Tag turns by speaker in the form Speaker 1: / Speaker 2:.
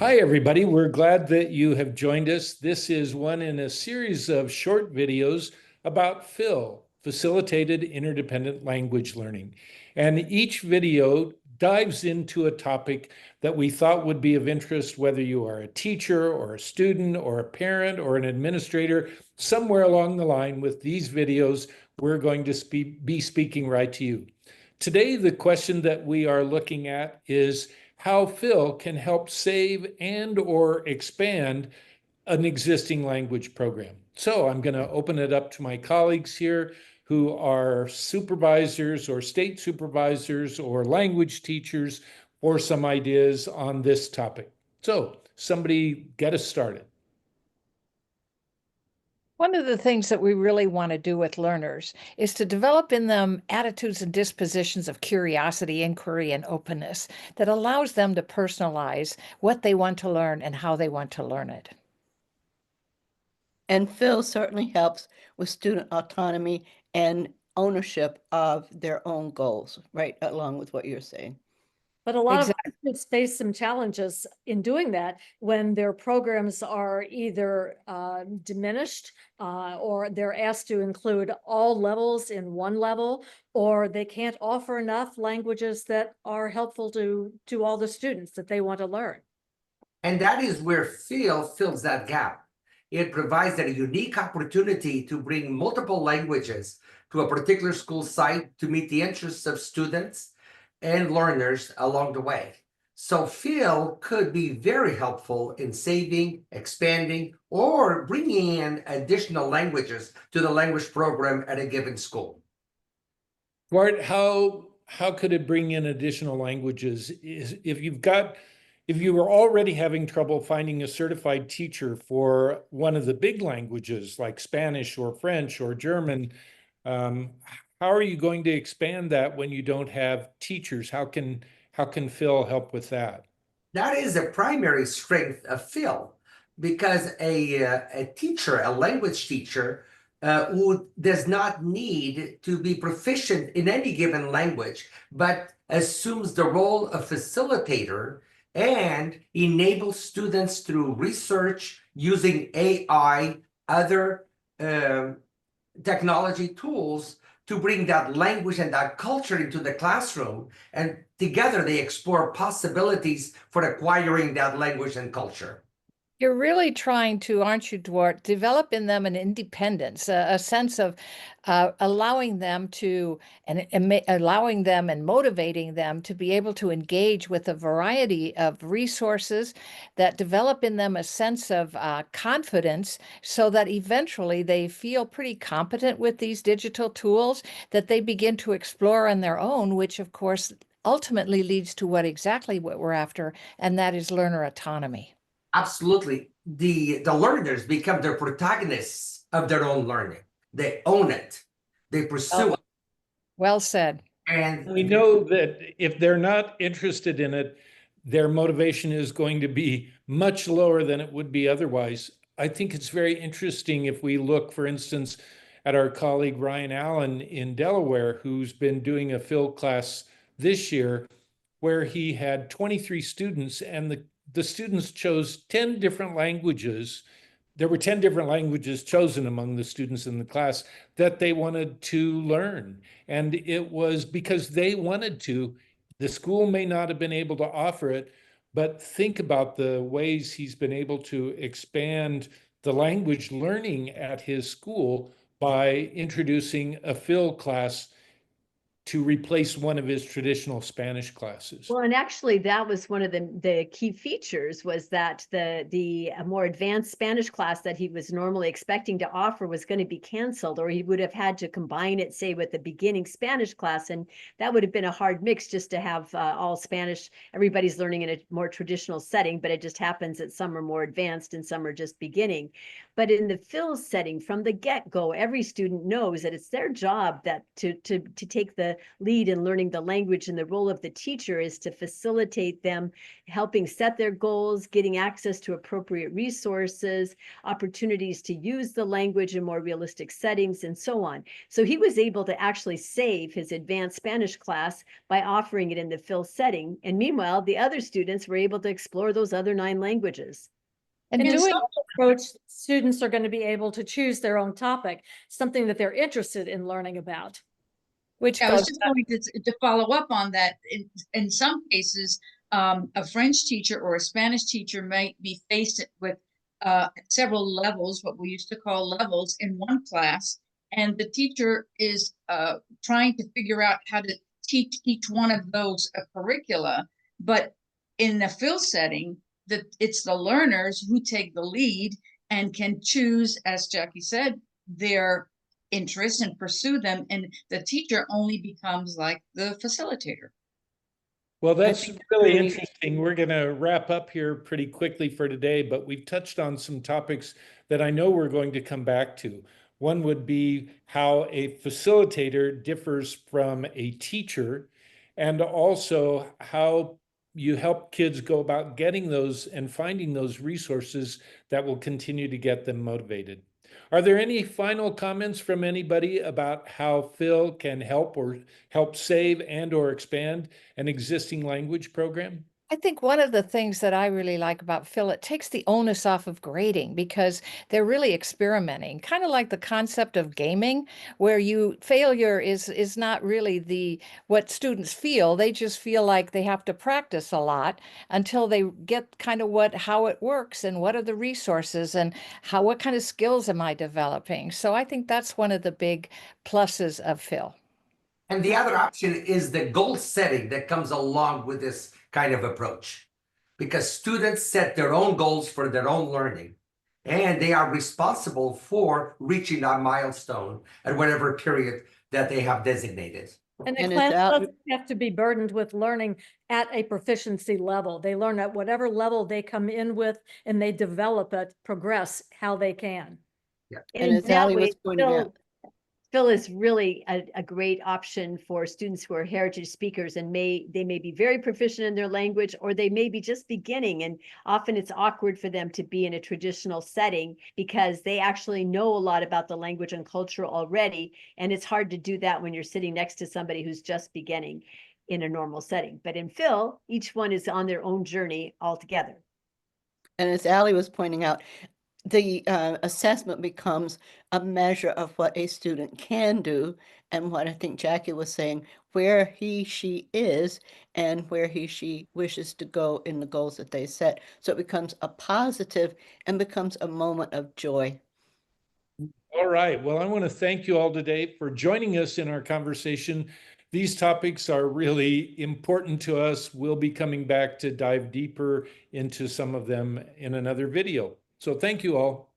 Speaker 1: Hi, everybody. We're glad that you have joined us. This is one in a series of short videos about PHIL, Facilitated Interdependent Language Learning. And each video dives into a topic that we thought would be of interest, whether you are a teacher or a student or a parent or an administrator. Somewhere along the line with these videos, we're going to be speaking right to you. Today, the question that we are looking at is how PHIL can help save and or expand an existing language program. So I'm going to open it up to my colleagues here who are supervisors or state supervisors or language teachers for some ideas on this topic. So somebody get us started.
Speaker 2: One of the things that we really want to do with learners is to develop in them attitudes and dispositions of curiosity, inquiry, and openness that allows them to personalize what they want to learn and how they want to learn it.
Speaker 3: And PHIL certainly helps with student autonomy and ownership of their own goals, right along with what you're saying.
Speaker 4: But a lot of students face some challenges in doing that when their programs are either diminished or they're asked to include all levels in one level, or they can't offer enough languages that are helpful to all the students that they want to learn.
Speaker 5: And that is where PHIL fills that gap. It provides a unique opportunity to bring multiple languages to a particular school site to meet the interests of students and learners along the way. So PHIL could be very helpful in saving, expanding, or bringing in additional languages to the language program at a given school.
Speaker 1: Bart, how could it bring in additional languages? If you were already having trouble finding a certified teacher for one of the big languages like Spanish or French or German, how are you going to expand that when you don't have teachers? How can PHIL help with that?
Speaker 5: That is a primary strength of PHIL, because a teacher, a language teacher, who does not need to be proficient in any given language, but assumes the role of facilitator and enables students through research using AI, other technology tools to bring that language and that culture into the classroom, and together they explore possibilities for acquiring that language and culture.
Speaker 2: You're really trying to, aren't you, Duarte, develop in them an independence, a sense of allowing them and motivating them to be able to engage with a variety of resources that develop in them a sense of confidence so that eventually they feel pretty competent with these digital tools that they begin to explore on their own, which of course ultimately leads to exactly what we're after, and that is learner autonomy.
Speaker 5: Absolutely. The learners become the protagonists of their own learning. They own it. They pursue it.
Speaker 2: Well said.
Speaker 1: And we know that if they're not interested in it, their motivation is going to be much lower than it would be otherwise. I think it's very interesting if we look, for instance, at our colleague Ryan Allen in Delaware, who's been doing a PHIL class this year, where he had 23 students, and the students chose 10 different languages. There were 10 different languages chosen among the students in the class that they wanted to learn. And it was because they wanted to. The school may not have been able to offer it, but think about the ways he's been able to expand the language learning at his school by introducing a PHIL class to replace one of his traditional Spanish classes.
Speaker 6: Well, and actually that was one of the key features, was that the more advanced Spanish class that he was normally expecting to offer was going to be canceled, or he would have had to combine it, say, with the beginning Spanish class. And that would have been a hard mix just to have all Spanish. Everybody's learning in a more traditional setting, but it just happens that some are more advanced and some are just beginning. But in the PHIL setting, from the get-go, every student knows that it's their job to take the lead in learning the language, and the role of the teacher is to facilitate them, helping set their goals, getting access to appropriate resources, opportunities to use the language in more realistic settings, and so on. So he was able to actually save his advanced Spanish class by offering it in the Phil setting. And meanwhile, the other students were able to explore those other 9 languages.
Speaker 2: And
Speaker 4: In
Speaker 2: doing
Speaker 4: some approach, students are going to be able to choose their own topic, something that they're interested in learning about.
Speaker 2: which
Speaker 7: I was
Speaker 2: goes
Speaker 7: just going to follow up on that. In some cases, a French teacher or a Spanish teacher might be faced with several levels, what we used to call levels, in one class, and the teacher is trying to figure out how to teach each one of those a curricula. But in the Phil setting, it's the learners who take the lead and can choose, as Jackie said, their interests and pursue them, and the teacher only becomes like the facilitator.
Speaker 1: Well, that's
Speaker 3: think
Speaker 1: really
Speaker 3: really-
Speaker 1: interesting. We're going to wrap up here pretty quickly for today, but we've touched on some topics that I know we're going to come back to. One would be how a facilitator differs from a teacher, and also how you help kids go about getting those and finding those resources that will continue to get them motivated. Are there any final comments from anybody about how Phil can help save and or expand an existing language program?
Speaker 2: I think one of the things that I really like about Phil, it takes the onus off of grading because they're really experimenting, kind of like the concept of gaming, where failure is not really what students feel. They just feel like they have to practice a lot until they get kind of how it works and what are the resources and what kind of skills am I developing. So I think that's one of the big pluses of Phil.
Speaker 5: And the other option is the goal setting that comes along with this kind of approach, because students set their own goals for their own learning, and they are responsible for reaching that milestone at whatever period that they have designated.
Speaker 4: And the
Speaker 3: And
Speaker 4: class
Speaker 3: it's out-
Speaker 4: doesn't have to be burdened with learning at a proficiency level. They learn at whatever level they come in with, and they develop it, progress how they can.
Speaker 3: And
Speaker 6: in
Speaker 3: as
Speaker 6: that
Speaker 3: Allie was
Speaker 6: way,
Speaker 3: pointing out,
Speaker 6: Phil is really a great option for students who are heritage speakers and they may be very proficient in their language, or they may be just beginning. And often it's awkward for them to be in a traditional setting because they actually know a lot about the language and culture already. And it's hard to do that when you're sitting next to somebody who's just beginning in a normal setting. But in Phil, each one is on their own journey altogether.
Speaker 3: and as Allie was pointing out, the assessment becomes a measure of what a student can do, and what I think Jackie was saying, where she is and where she wishes to go in the goals that they set. So it becomes a positive and becomes a moment of joy.
Speaker 1: All right. Well, I want to thank you all today for joining us in our conversation. These topics are really important to us. We'll be coming back to dive deeper into some of them in another video. So thank you all.